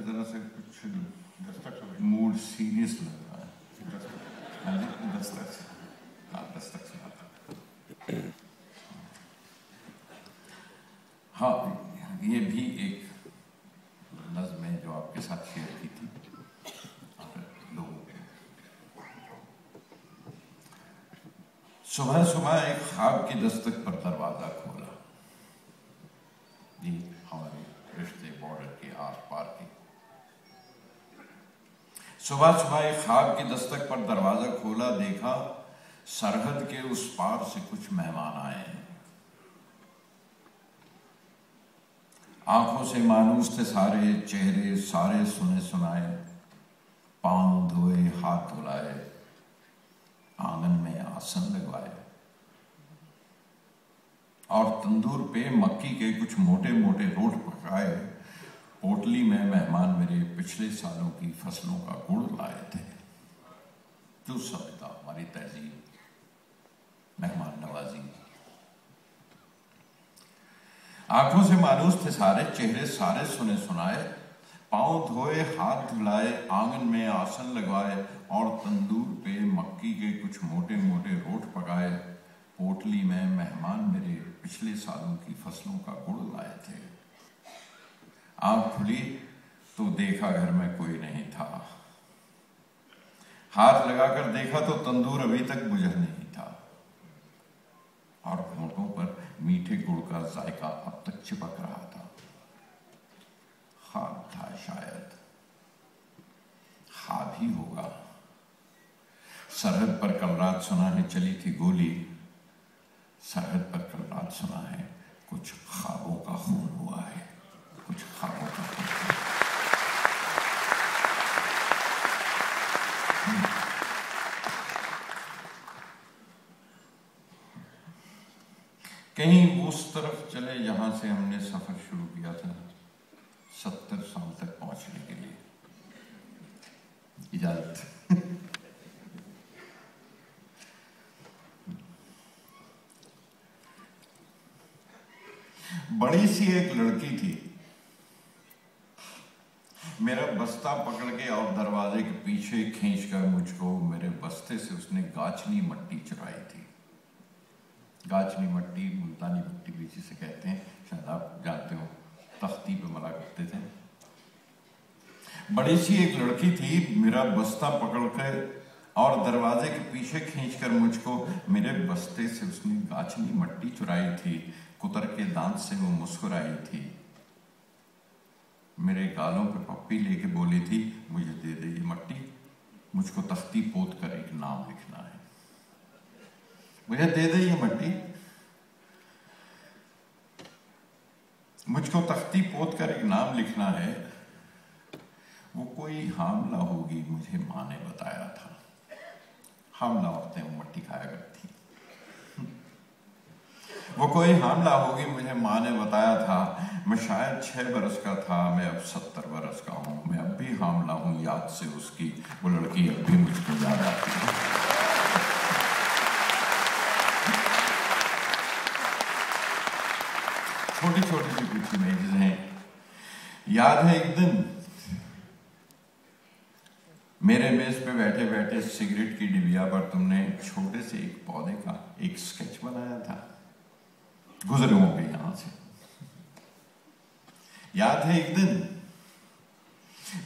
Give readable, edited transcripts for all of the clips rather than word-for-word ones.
जरा से कुछ मूड सीरियस लग रहा है। दस्तक सुनाता। हाँ, ये भी एक नज़्म है जो आपके साथ शेयर की थी लोगों के। सुबह सुबह एक ख्वाब की दस्तक पर दरवाजा खोला। जी, हमारे रिश्ते बॉर्डर के आर पार के। सुबह सुबह एक ख्वाब की दस्तक पर दरवाजा खोला, देखा सरहद के उस पार से कुछ मेहमान आए हैं। आंखों से मानूस थे सारे, चेहरे सारे सुने सुनाए, पांव धोए हाथ धुलाए, आंगन में आसन लगवाए और तंदूर पे मक्की के कुछ मोटे मोटे रोट पकाए। पोटली में मेहमान मेरे पिछले सालों की फसलों का गुड़ लाए थे। जो समझता हमारी तहजीब, मेहमान नवाजी। आंखों से मानूस थे सारे, चेहरे सारे सुने सुनाए, पांव धोए हाथ धुलाए, आंगन में आसन लगवाए और तंदूर पे मक्की के कुछ मोटे मोटे रोट पकाए। पोटली में मेहमान मेरे पिछले सालों की फसलों का गुड़ लाए थे। आंख खुली तो देखा घर में कोई नहीं था। हाथ लगाकर देखा तो तंदूर अभी तक बुझा नहीं था और होंठों पर मीठे गुड़ का जायका अब तक चिपक रहा था। ख्वाब था शायद, ख्वाब ही होगा। सरहद पर कल रात सुना है चली थी गोली। सरहद पर कल रात सुना है कुछ ख्वाबों का खून हुआ है, कुछ ख्वाबों का खून। कहीं उस तरफ चले जहां से हमने सफर शुरू किया था 70 साल तक पहुंचने के लिए। इजाजत। बड़ी सी एक लड़की थी, मेरा बस्ता पकड़ के और दरवाजे के पीछे खींचकर मुझको मेरे बस्ते से उसने गाचनी मट्टी चुराई थी। गाचनी मट्टी मुल्तानी मट्टी भी जिसे कहते हैं, शायद आप जानते हो, तख्ती पे मला करते थे। बड़ी सी एक लड़की थी, मेरा बस्ता पकड़कर और दरवाजे के पीछे खींचकर मुझको मेरे बस्ते से उसने गाचनी मट्टी चुराई थी। कुतर के दांत से वो मुस्कुराई थी, मेरे गालों पे पप्पी लेके बोली थी, मुझे दे दे ये मट्टी, मुझको तख्ती पोत कर एक नाम लिखना है। मुझे दे दे ये मट्टी, मुझको तख्ती पोत कर एक नाम लिखना है। वो कोई हामला होगी, मुझे माँ ने बताया था। हामला औरतें वो मट्टी खाया करती। वो कोई हामला होगी, मुझे माँ ने बताया था। मैं शायद 6 बरस का था, मैं अब 70 बरस का हूँ। मैं अब भी हामला हूँ याद से उसकी। वो लड़की अब भी मुझको याद आती है। छोटी छोटी सी कुछ इमेजेस हैं। याद है एक दिन मेरे मेज पे बैठे बैठे सिगरेट की डिबिया पर तुमने छोटे से एक पौधे का एक स्केच बनाया था। गुजरे होंगे यहां से। याद है एक दिन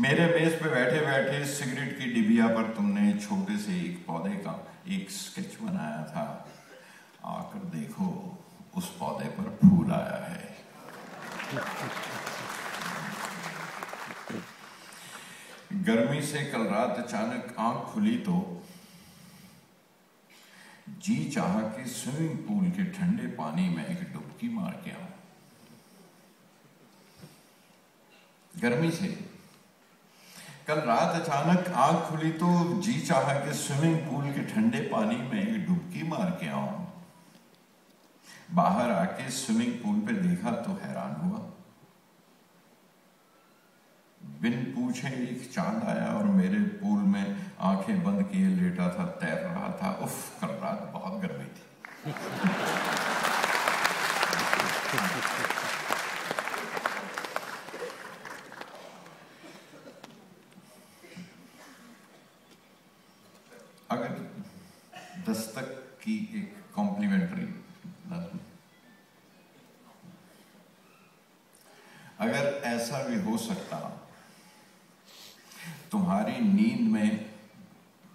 मेरे मेज पे बैठे बैठे सिगरेट की डिबिया पर तुमने छोटे से एक पौधे का एक स्केच बनाया था। आकर देखो उस पौधे पर फूल आया है। गर्मी से कल रात अचानक आंख खुली तो जी चाहा कि स्विमिंग पूल के ठंडे पानी में एक डुबकी मार के आऊं। गर्मी से कल रात अचानक आंख खुली तो जी चाहा कि स्विमिंग पूल के ठंडे पानी में एक डुबकी मार के आऊं। बाहर आके स्विमिंग पूल पे देखा तो हैरान हुआ। बिन पूछे एक चांद आया और मेरे पूल में आंखें बंद किए लेटा था, तैर रहा था। उफ, कल रात बहुत गर्मी थी। दस्तक की एक कॉम्प्लीमेंट्री नज़्म। अगर ऐसा भी हो सकता तुम्हारी नींद में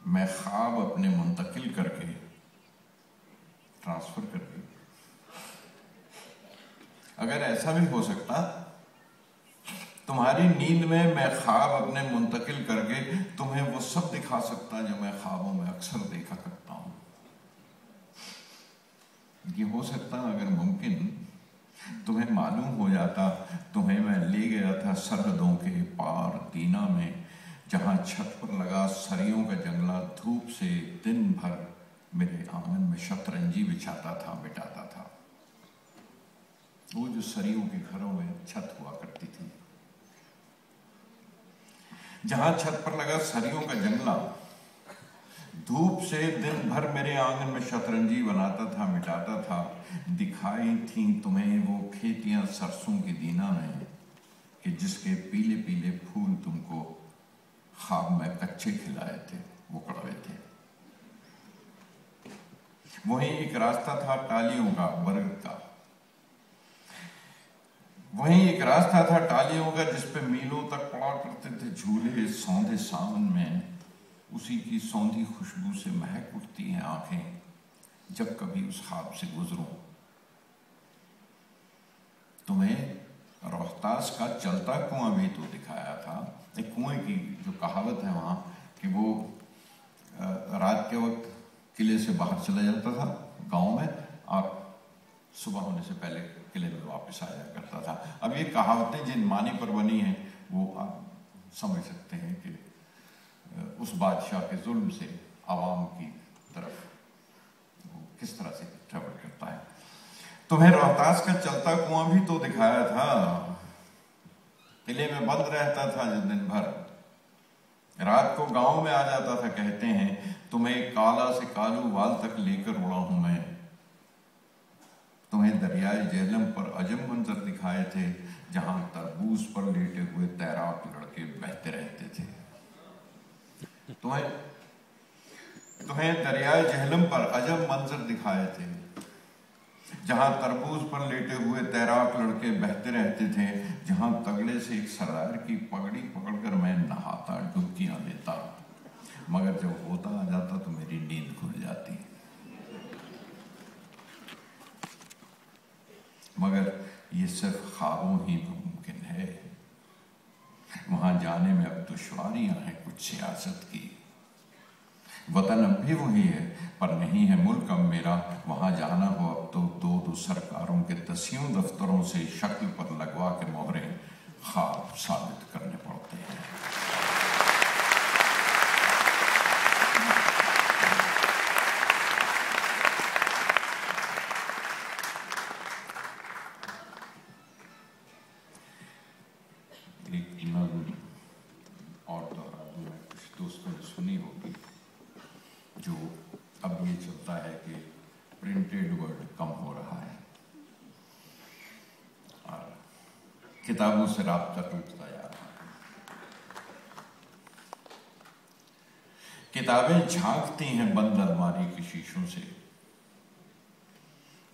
मैं ख्वाब अपने मुंतकिल करके, ट्रांसफर करके, अगर ऐसा भी हो सकता तुम्हारी नींद में मैं ख्वाब अपने मुंतकिल करके तुम्हें वो सब दिखा सकता जो मैं ख्वाबों में अक्सर देखा करता हूं। ये हो सकता अगर मुमकिन तुम्हें मालूम हो जाता तुम्हें मैं ले गया था सरहदों के पार दीना में, जहां छत पर लगा सरियों का जंगला धूप से दिन भर मेरे आंगन में शतरंजी बिछाता था, बिठाता था। वो जो सरियों के घरों में छत हुआ करती थी, जहां छत पर लगा सरियों का जंगला धूप से दिन भर मेरे आंगन में शतरंजी बनाता था, मिटाता था। दिखाई थी तुम्हें वो खेतियां सरसों की दीना में कि जिसके पीले पीले फूल तुमको ख्वाब में कच्चे खिलाए थे, वो कड़वे थे। वहीं एक रास्ता था टालियों का, बरगद का, वहीं एक रास्ता था टालियों का जिसपे मीलों तक पड़ा करते थे झूले सौंधे सावन में। उसी की सौंधी खुशबू से महक उठती हैं आंखें जब कभी उस ख्वाब से गुजरूं। तुम्हें रोहतास का चलता कुआं भी तो दिखाया था। एक कुएं की जो कहावत है वहां कि वो रात के वक्त किले से बाहर चला जाता था गांव में और सुबह होने से पहले किले में वापस आ जाया करता था। अब ये कहावतें जिन मानी पर बनी हैं वो आप समझ सकते हैं कि उस बादशाह के जुल्म से आवाम की तरफ वो किस तरह से ट्रेवल करता है। तुम्हें रोहतास का चलता कुआं भी तो दिखाया था। किले में बंद रहता था जो दिन भर, रात को गांव में आ जाता था। कहते हैं तुम्हें काला से कालू वाल तक लेकर उड़ा हूं मैं। तुम्हें दरियाए जेहलम पर अजब मंजर दिखाए थे जहां तरबूज पर लेटे हुए तैराक लड़के बहते रहते थे। तुम्हें दरियाए जेहलम पर अजब मंजर दिखाए थे जहां तरबूज पर लेटे हुए तैराक लड़के बहते रहते थे, जहां तगड़े से एक सरदार की पगड़ी पकड़कर मैं नहाता, डुबकियां लेता, मगर जब होता आ जाता तो मेरी नींद खुल जाती। मगर ये सिर्फ ख्वाबों ही मुमकिन है। वहां जाने में अब दुश्वारियां हैं कुछ सियासत की। वतन अब भी वही है पर नहीं है मुल्क अब मेरा। वहां जाना हो अब तो दो सरकारों के दसियों दफ्तरों से शक्ल पर लगवा के मोहरे ख्वाब साबित करने पड़ते हैं। और कुछ दोस्तों ने सुनी होगी जो अब ये चलता है कि प्रिंटेड वर्ड कम हो रहा है और किताबों से राब्ता टूटता जा रहा है। किताबें झांकती हैं बंद अलमारी के शीशों से,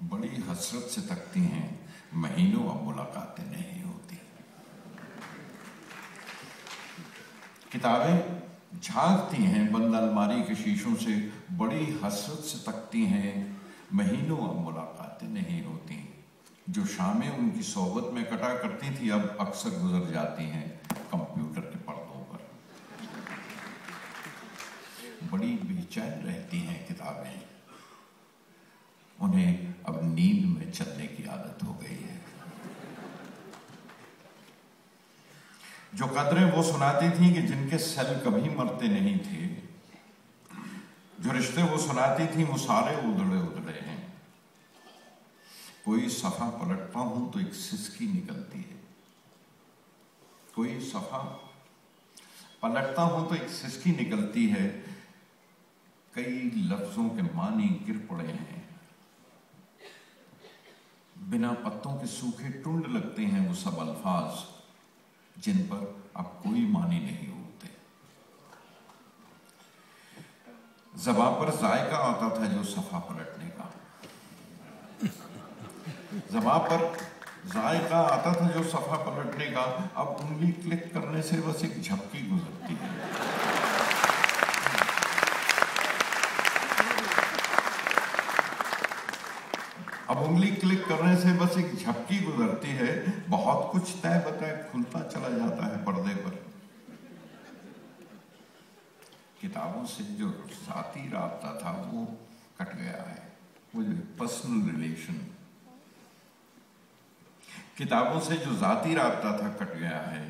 बड़ी हसरत से तकती हैं, महीनों अब मुलाकातें नहीं होती। किताबें झांकती हैं बंद अलमारी के शीशों से, बड़ी हसरत से तकती हैं, महीनों अब मुलाकातें नहीं होती। जो शामें उनकी सोहबत में कटा करती थी अब अक्सर गुजर जाती हैं कंप्यूटर के पर्दों पर। बड़ी बेचैन रहती हैं किताबें, उन्हें अब नींद में चलने की आदत हो गई है। जो कदरें वो सुनाती थी कि जिनके सेल कभी मरते नहीं थे, जो रिश्ते वो सुनाती थी वो सारे उधड़े उधड़े हैं। कोई सफा पलटता हूं तो एक सिसकी निकलती है, कोई सफा पलटता हूं तो एक सिसकी निकलती है। कई लफ्जों के मानी गिर पड़े हैं, बिना पत्तों के सूखे टुंड लगते हैं वो सब अल्फाज जिन पर अब कोई मानी नहीं होते। ज़बान पर जायका आता था जो सफ़ा पलटने का, ज़बान पर जायका आता था जो सफ़ा पलटने का, अब उंगली क्लिक करने से बस एक झपकी गुजरती है। अब उंगली क्लिक करने से बस एक झपकी गुजरती है, बहुत कुछ तय बताए खुलता चला जाता है पर्दे पर। किताबों से जो ज़ाती राब्ता था वो कट गया है, वो जो पर्सनल रिलेशन, किताबों से जो ज़ाती राब्ता था कट गया है।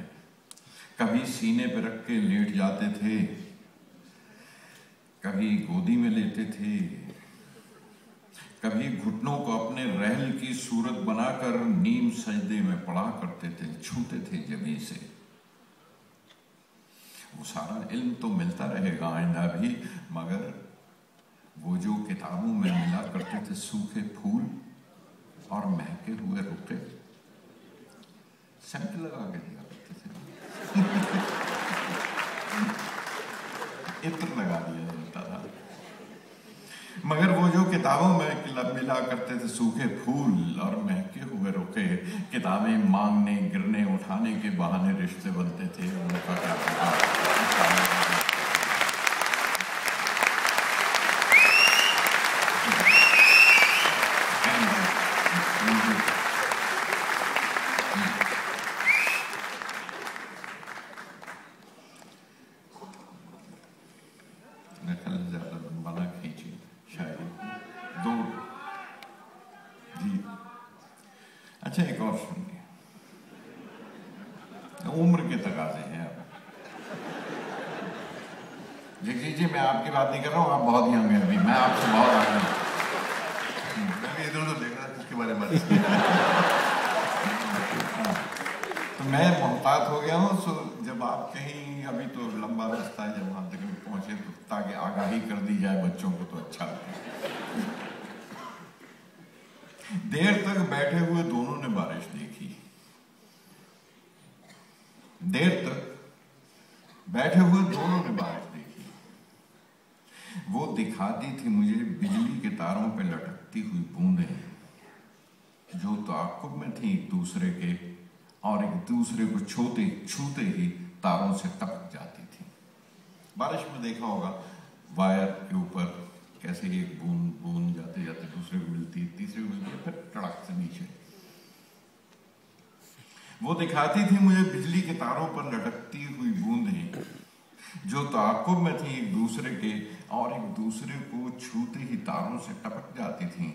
कभी सीने पे रख के लेट जाते थे, कभी गोदी में लेते थे, कभी घुटनों को अपने रहल की सूरत बनाकर नीम सजदे में पढ़ा करते थे, छूते थे जमीन से। वो सारा इल्म तो मिलता रहेगा आइंदा भी, मगर वो जो किताबों में मिला करते थे सूखे फूल और महके हुए रुके, सेंट लगा के दिया करते थे इत्र लगा दिया जाता था, मगर वो जो किताबों में मिला करते थे सूखे फूल और महके हुए रुके, किताबें मांगने गिरने उठाने के बहाने रिश्ते बनते थे, उनका क्या पता। अच्छा, एक और सुनिए, उम्र के तकाजे हैं। जी, मैं आपकी बात नहीं कर रहा हूँ, आप बहुत यंग हैं अभी, मैं आपसे बहुत आगे हूँ। मैं इधर उधर देख रहा था इसके बारे में तो मैं मोहतात हो गया हूँ। सो जब आप कहीं, अभी तो लंबा रास्ता है, जब वहाँ तक पहुँचे तो ताकि आगाही कर दी जाए बच्चों को तो अच्छा लगता। देर तक बैठे हुए दोनों ने बारिश देखी, देर तक बैठे हुए दोनों ने बारिश देखी। वो दिखाती थी मुझे बिजली के तारों पे लटकती हुई बूंदें, जो ताक़ुब में थी एक दूसरे के, और एक दूसरे को छूते ही तारों से टपक जाती थी। बारिश में देखा होगा वायर के ऊपर कैसे एक बूंद बूंद जाते जाते दूसरे को मिलती, तीसरे को मिलती, फिर टड़क से नीचे। वो दिखाती थी मुझे बिजली के तारों पर लटकती हुई बूंदें, जो ताक़ुब में थी एक दूसरे के, और एक दूसरे को छूते ही तारों से टपक जाती थी।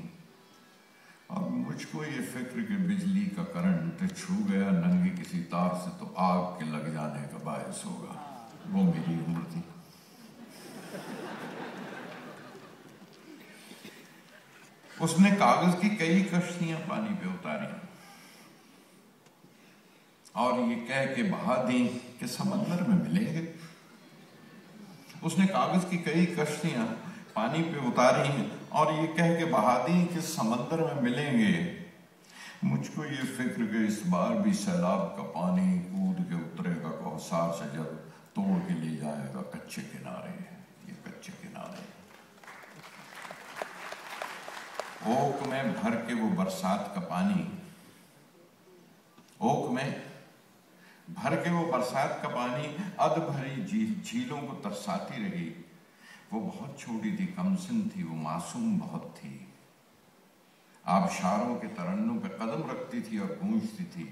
और मुझको ये फिक्र कि बिजली का करंट छू गया नंगे किसी तार से तो आग के लग जाने का बायस होगा। वो मेरी उम्र थी। उसने कागज की कई कश्तियां पानी पे उतारी और ये कह के बहा दी कि समंदर में मिलेंगे। उसने कागज की कई कश्तियां पानी पे उतारी और ये कह के बहा दी कि समंदर में मिलेंगे। मुझको ये फिक्र कि इस बार भी सैलाब का पानी कूद के उतरेगा कौसार से, जब तोड़ के ले जाएगा कच्चे किनारे, ये कच्चे किनारे। ओक में भर के वो बरसात का पानी, ओक में भर के वो बरसात का पानी अध भरी झीलों को तरसाती रही। वो बहुत छोटी थी, कमसिन थी, वो मासूम बहुत थी। आबशारों के तरन्नुम पे कदम रखती थी और गूंजती थी।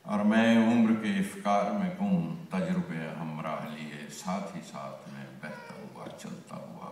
और मैं उम्र के इफ्कार में गुम, तजुर्बे हमराह लिए, साथ ही साथ में बहता हुआ चलता हुआ